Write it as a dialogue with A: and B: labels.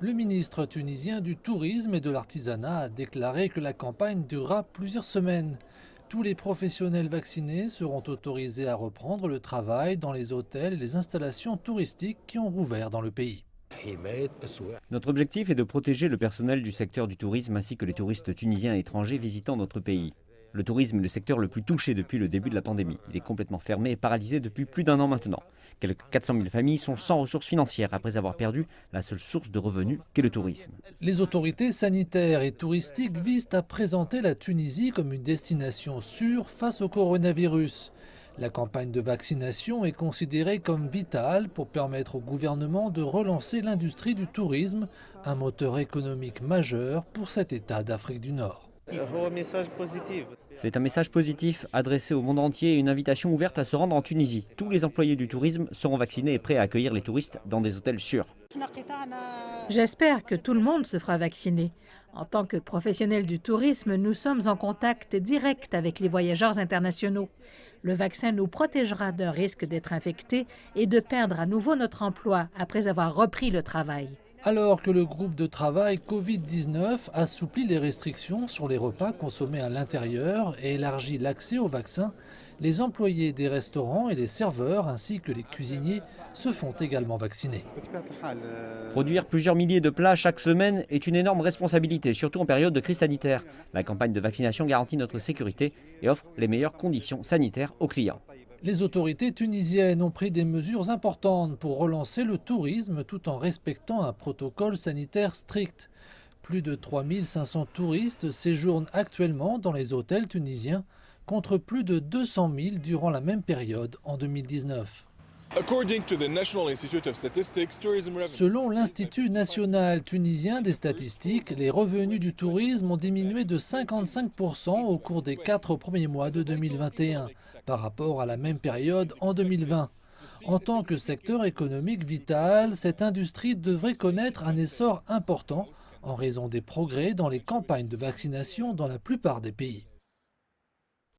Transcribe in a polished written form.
A: Le ministre tunisien du Tourisme et de l'Artisanat a déclaré que la campagne durera plusieurs semaines. Tous les professionnels vaccinés seront autorisés à reprendre le travail dans les hôtels et les installations touristiques qui ont rouvert dans le pays.
B: Notre objectif est de protéger le personnel du secteur du tourisme ainsi que les touristes tunisiens et étrangers visitant notre pays. Le tourisme est le secteur le plus touché depuis le début de la pandémie. Il est complètement fermé et paralysé depuis plus d'un an maintenant. Quelques 400 000 familles sont sans ressources financières après avoir perdu la seule source de revenus qu'est le tourisme.
A: Les autorités sanitaires et touristiques visent à présenter la Tunisie comme une destination sûre face au coronavirus. La campagne de vaccination est considérée comme vitale pour permettre au gouvernement de relancer l'industrie du tourisme, un moteur économique majeur pour cet État d'Afrique du Nord.
B: C'est un message positif adressé au monde entier et une invitation ouverte à se rendre en Tunisie. Tous les employés du tourisme seront vaccinés et prêts à accueillir les touristes dans des hôtels sûrs.
C: J'espère que tout le monde se fera vacciner. En tant que professionnels du tourisme, nous sommes en contact direct avec les voyageurs internationaux. Le vaccin nous protégera d'un risque d'être infectés et de perdre à nouveau notre emploi après avoir repris le travail.
A: Alors que le groupe de travail Covid-19 assouplit les restrictions sur les repas consommés à l'intérieur et élargit l'accès au vaccin, les employés des restaurants et les serveurs ainsi que les cuisiniers se font également vacciner.
B: Produire plusieurs milliers de plats chaque semaine est une énorme responsabilité, surtout en période de crise sanitaire. La campagne de vaccination garantit notre sécurité et offre les meilleures conditions sanitaires aux clients.
A: Les autorités tunisiennes ont pris des mesures importantes pour relancer le tourisme tout en respectant un protocole sanitaire strict. Plus de 3500 touristes séjournent actuellement dans les hôtels tunisiens contre plus de 200 000 durant la même période en 2019. Selon l'Institut national tunisien des statistiques, les revenus du tourisme ont diminué de 55% au cours des 4 premiers mois de 2021 par rapport à la même période en 2020. En tant que secteur économique vital, cette industrie devrait connaître un essor important en raison des progrès dans les campagnes de vaccination dans la plupart des pays.